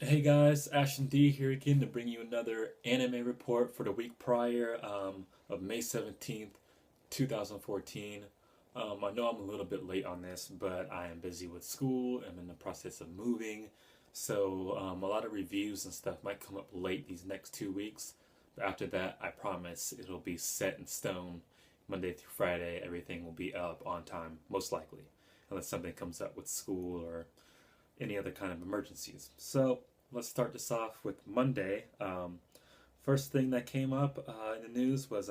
Hey guys, Ashtin D here again to bring you another anime report for the week prior of May 17th, 2014. I know I'm a little bit late on this, but I am busy with school. I'm in the process of moving. So a lot of reviews and stuff might come up late these next 2 weeks. But after that, I promise it'll be set in stone. Monday through Friday, everything will be up on time, most likely. Unless something comes up with school or any other kind of emergencies. So let's start this off with Monday. First thing that came up in the news was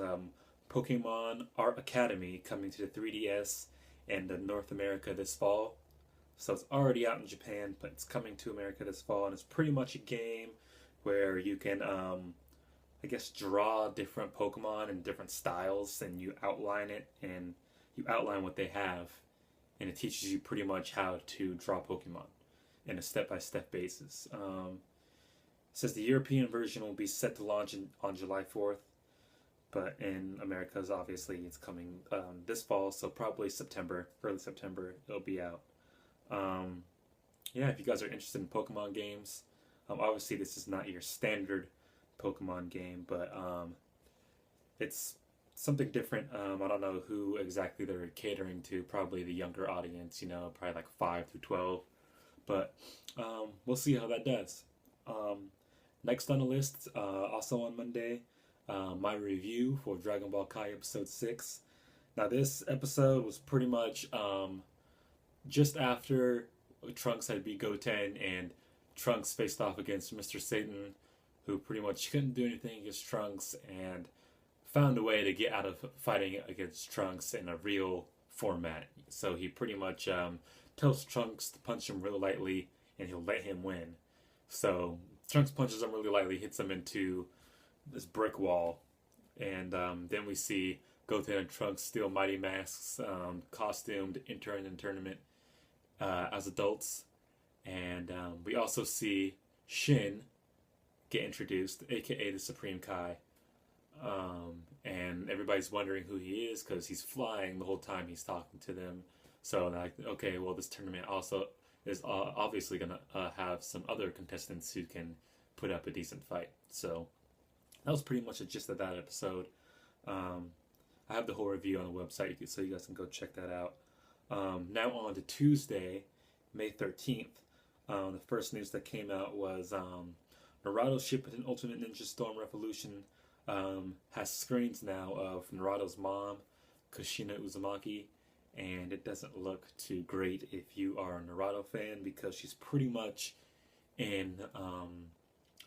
Pokemon Art Academy coming to the 3DS and North America this fall. So it's already out in Japan, but it's coming to America this fall, and it's pretty much a game where you can, I guess, draw different Pokemon in different styles, and you outline it, and you outline what they have, and it teaches you pretty much how to draw Pokemon in a step-by-step basis. It says the European version will be set to launch on July 4th, but in America's obviously it's coming this fall, so probably September, early September, it'll be out. Um, yeah, if you guys are interested in Pokemon games, obviously this is not your standard Pokemon game, but it's something different. I don't know who exactly they're catering to, probably the younger audience, probably like 5 through 12. But we'll see how that does. Next on the list, also on Monday, my review for Dragon Ball Kai Episode 6. Now, this episode was pretty much just after Trunks had beat Goten and Trunks faced off against Mr. Satan, who pretty much couldn't do anything against Trunks and found a way to get out of fighting against Trunks in a real format. So he pretty much tells Trunks to punch him really lightly and he'll let him win. So Trunks punches him really lightly, hits him into this brick wall, and then we see Goten and Trunks steal Mighty Mask's costumed enter in the tournament as adults, and we also see Shin get introduced, aka the Supreme Kai, and everybody's wondering who he is because he's flying the whole time he's talking to them. So like, okay, well, this tournament also is obviously gonna have some other contestants who can put up a decent fight. So that was pretty much the gist of that episode. I have the whole review on the website, so you guys can go check that out. Now on to Tuesday, May 13th. The first news that came out was Naruto Shippuden Ultimate Ninja Storm Revolution has screens now of Naruto's mom, Kushina Uzumaki, and it doesn't look too great if you are a Naruto fan because she's pretty much in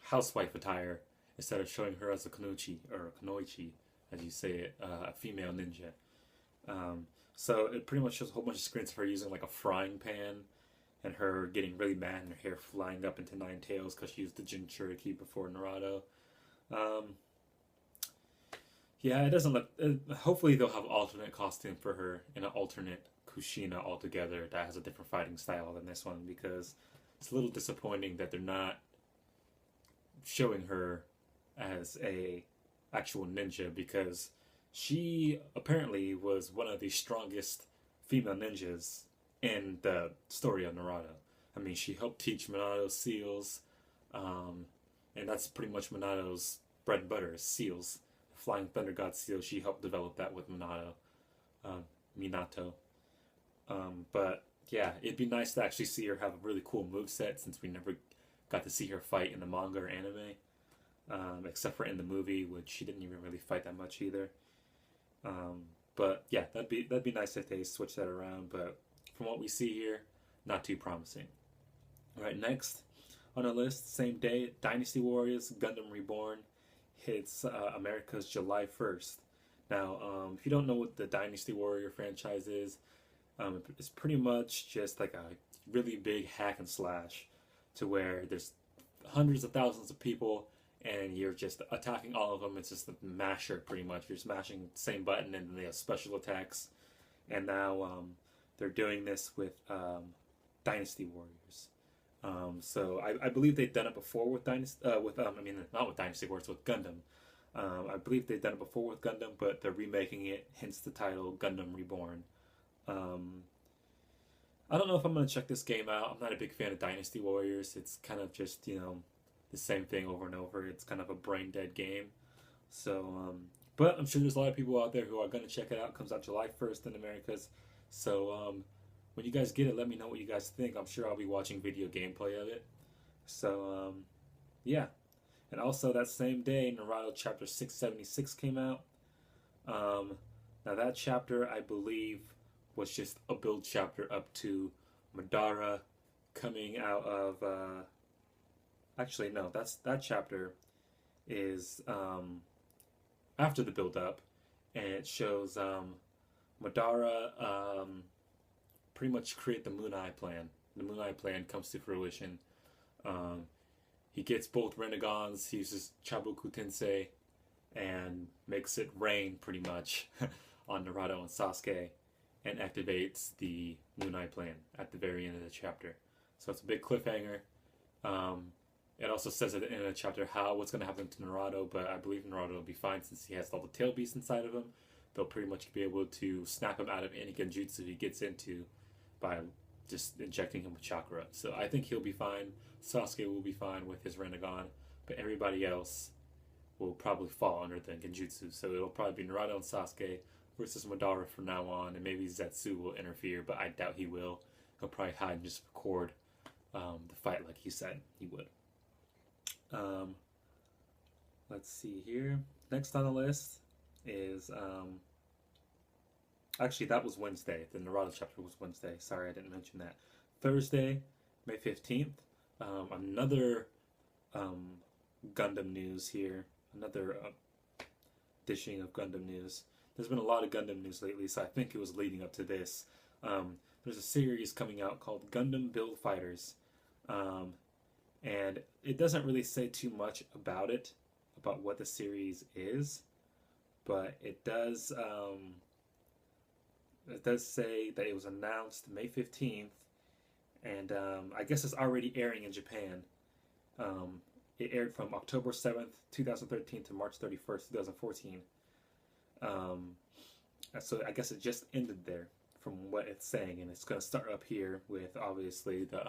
housewife attire instead of showing her as a Kunoichi, or Kunoichi, as you say it, a female ninja. So it pretty much shows a whole bunch of screens of her using like a frying pan and her getting really mad and her hair flying up into nine tails because she used the Jinchuriki before Naruto. Yeah, it doesn't look. Hopefully, they'll have alternate costume for her and an alternate Kushina altogether that has a different fighting style than this one, because it's a little disappointing that they're not showing her as a actual ninja, because she apparently was one of the strongest female ninjas in the story of Naruto. I mean, she helped teach Minato seals, and that's pretty much Minato's bread and butter, is seals. Flying Thunder God Seal, she helped develop that with Minato. But yeah, it'd be nice to actually see her have a really cool moveset, since we never got to see her fight in the manga or anime, except for in the movie, which she didn't even really fight that much either. But yeah, that'd be nice if they switch that around. But from what we see here, not too promising. All right, next on our list, same day, Dynasty Warriors Gundam Reborn hits America's July 1st. Now, if you don't know what the Dynasty Warrior franchise is, it's pretty much just like a really big hack and slash, to where there's hundreds of thousands of people and you're just attacking all of them. It's just a masher, pretty much. You're smashing the same button, and then they have special attacks. And now they're doing this with Dynasty Warriors. So I believe they've done it before with not with Dynasty Warriors, with Gundam. I believe they've done it before with Gundam, but they're remaking it, hence the title Gundam Reborn. I don't know if I'm gonna check this game out. I'm not a big fan of Dynasty Warriors. It's kind of just, the same thing over and over. It's kind of a brain dead game. So, but I'm sure there's a lot of people out there who are gonna check it out. It comes out July 1st in Americas. So, when you guys get it, let me know what you guys think. I'm sure I'll be watching video gameplay of it. So, yeah. And also that same day, Naruto Chapter 676 came out. Now that chapter, I believe, was just a build chapter up to Madara coming out of. Actually, no, that chapter is after the build up, and it shows Madara pretty much create the Moon Eye plan. The Moon Eye plan comes to fruition. Um, he gets both Renegons. He uses Chaboku Tensei and makes it rain pretty much on Naruto and Sasuke, and activates the Moon Eye plan at the very end of the chapter. So it's a big cliffhanger. It also says at the end of the chapter what's going to happen to Naruto, but I believe Naruto will be fine since he has all the tail beasts inside of him. They'll pretty much be able to snap him out of any genjutsu he gets into by just injecting him with chakra. So I think he'll be fine. Sasuke will be fine with his Renegon, but everybody else will probably fall under the genjutsu. So it'll probably be Naruto and Sasuke versus Madara from now on, and maybe Zetsu will interfere, but I doubt he will. He'll probably hide and just record the fight like he said he would. Let's see here. Next on the list is actually that was Wednesday. The Naruto chapter was Wednesday. Sorry, I didn't mention that. Thursday, May 15th. Another Gundam news here. Another dishing of Gundam news. There's been a lot of Gundam news lately, so I think it was leading up to this. There's a series coming out called Gundam Build Fighters. And it doesn't really say too much about it, about what the series is, but it does say that it was announced May 15th, and I guess it's already airing in Japan. It aired from October 7th, 2013 to March 31st, 2014. So I guess it just ended there from what it's saying, and it's going to start up here with obviously the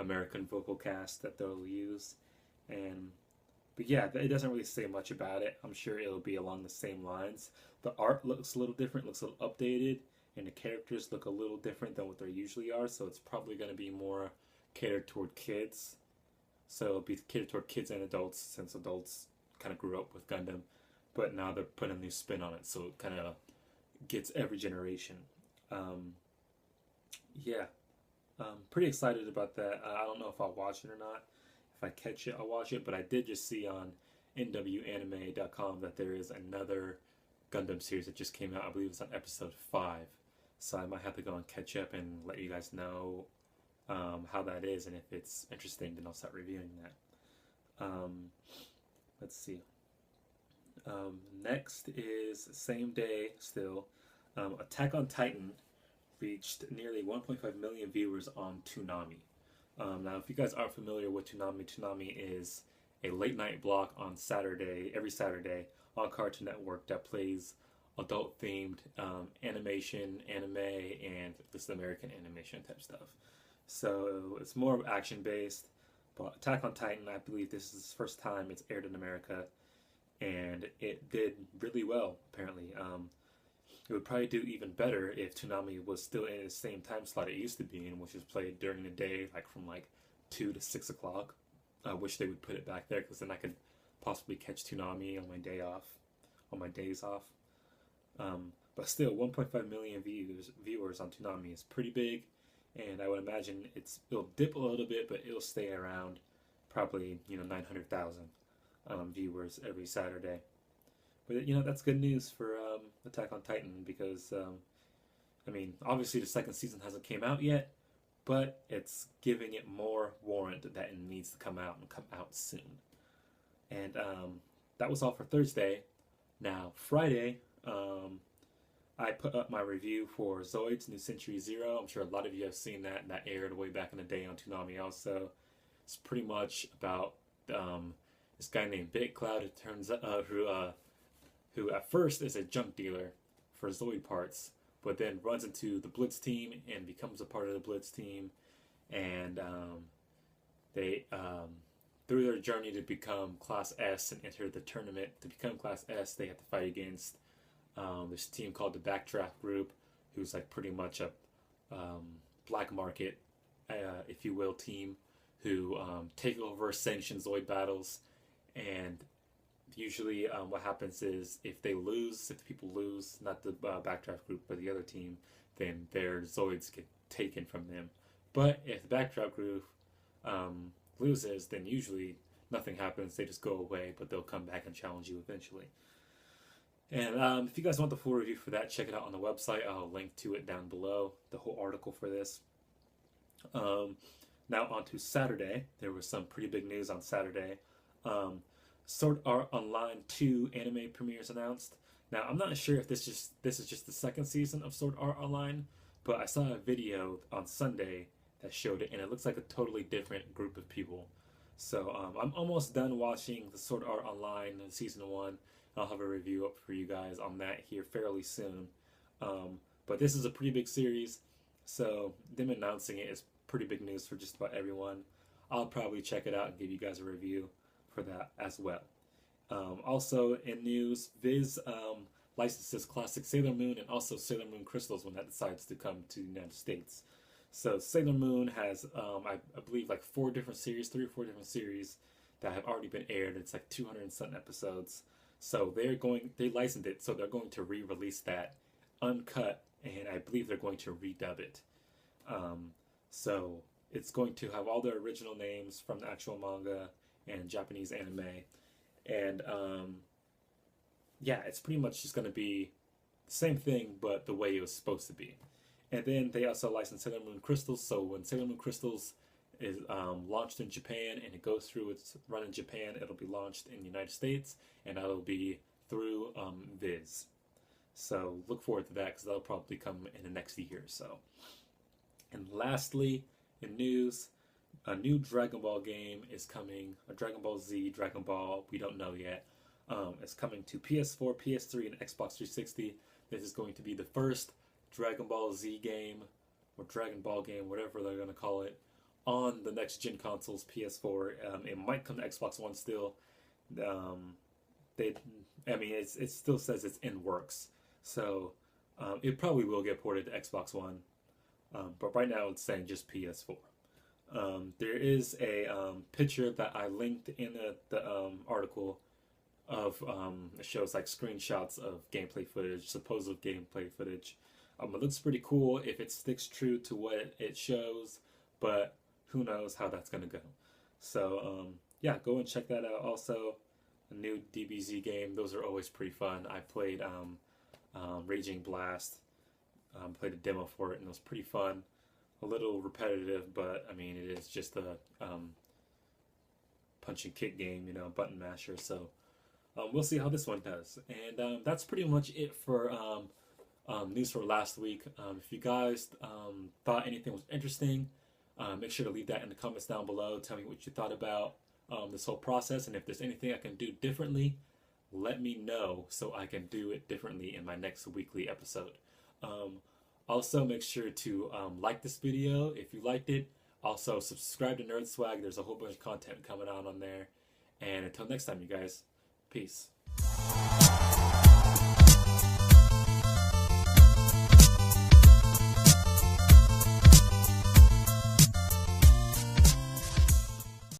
American vocal cast that they'll use. But yeah, it doesn't really say much about it. I'm sure it'll be along the same lines. The art looks a little different, looks a little updated, and the characters look a little different than what they usually are, so it's probably going to be more catered toward kids. So it'll be catered toward kids and adults, since adults kind of grew up with Gundam, but now they're putting a new spin on it, so it kind of gets every generation. Yeah. Pretty excited about that. I don't know if I'll watch it or not. If I catch it, I'll watch it. But I did just see on NWAnime.com that there is another Gundam series that just came out. I believe it's on episode 5. So I might have to go and catch up and let you guys know how that is. And if it's interesting, then I'll start reviewing that. Let's see. Next is same day still. Attack on Titan reached nearly 1.5 million viewers on Toonami. Now, if you guys aren't familiar with Toonami, Toonami is a late night block on Saturday, every Saturday, on Cartoon Network that plays adult-themed animation, anime, and this American animation type stuff. So it's more action-based, but Attack on Titan, I believe this is the first time it's aired in America, and it did really well, apparently. It would probably do even better if Toonami was still in the same time slot it used to be in, which is played during the day, like from 2 to 6 o'clock. I wish they would put it back there, because then I could possibly catch Toonami on my day off, on my days off. But still, 1.5 million viewers on Toonami is pretty big, and I would imagine it'll dip a little bit, but it'll stay around probably 900,000 viewers every Saturday. But that's good news for Attack on Titan, because obviously the second season hasn't came out yet, but it's giving it more warrant that it needs to come out and come out soon. And that was all for Thursday. Now Friday, I put up my review for Zoids New Century Zero. I'm sure a lot of you have seen that. That aired way back in the day on Toonami also. It's pretty much about this guy named Big Cloud. It turns out who at first is a junk dealer for Zoid parts, but then runs into the Blitz team and becomes a part of the Blitz team. And they through their journey to become Class S and enter the tournament. To become Class S, they have to fight against this team called the Backdraft Group, who's like pretty much a black market, if you will, team who take over sanctioned Zoid battles. And usually what happens is if the people lose, not the Backdraft Group, but the other team, then their Zoids get taken from them. But if the Backdraft Group loses, then usually nothing happens. They just go away, but they'll come back and challenge you eventually. And if you guys want the full review for that, check it out on the website. I'll link to it down below, the whole article for this. Now on to Saturday. There was some pretty big news on Saturday. Sword Art Online 2 anime premieres announced. Now I'm not sure if this is just the second season of Sword Art Online, but I saw a video on Sunday that showed it, and it looks like a totally different group of people. So I'm almost done watching the Sword Art Online season 1. I'll have a review up for you guys on that here fairly soon. But this is a pretty big series, so them announcing it is pretty big news for just about everyone. I'll probably check it out and give you guys a review for that as well. Also in news, Viz licenses classic Sailor Moon and also Sailor Moon Crystals when that decides to come to the United States. So Sailor Moon has, I believe, like 3 or 4 different series that have already been aired. It's like 200 and something episodes. So they licensed it, so they're going to re-release that uncut, and I believe they're going to redub it. So it's going to have all the original names from the actual manga and Japanese anime. And yeah, it's pretty much just going to be the same thing, but the way it was supposed to be. And then they also licensed Sailor Moon Crystals, so when Sailor Moon Crystals is launched in Japan and it goes through its run in Japan, it'll be launched in the United States, and that'll be through Viz. So look forward to that, because that'll probably come in the next year or so. And lastly, in news, a new Dragon Ball game is coming, a Dragon Ball Z, Dragon Ball, we don't know yet. It's coming to PS4, PS3, and Xbox 360. This is going to be the first Dragon Ball Z game, or Dragon Ball game, whatever they're going to call it, on the next gen consoles, PS4. It might come to Xbox One still. It still says it's in works, so it probably will get ported to Xbox One. But right now it's saying just PS4. There is a picture that I linked in the article of it shows like screenshots of gameplay footage, supposed gameplay footage. It looks pretty cool if it sticks true to what it shows, but who knows how that's gonna go. So yeah, go and check that out. Also, a new DBZ game; those are always pretty fun. I played Raging Blast, played a demo for it, and it was pretty fun. A little repetitive, but I mean it is just a punch and kick game, button masher. So we'll see how this one does. And that's pretty much it for news for last week. If you guys thought anything was interesting, make sure to leave that in the comments down below. Tell me what you thought about this whole process, and if there's anything I can do differently, let me know so I can do it differently in my next weekly episode. Also, make sure to like this video if you liked it. Also, subscribe to Nerd Swag. There's a whole bunch of content coming out on there. And until next time, you guys, peace.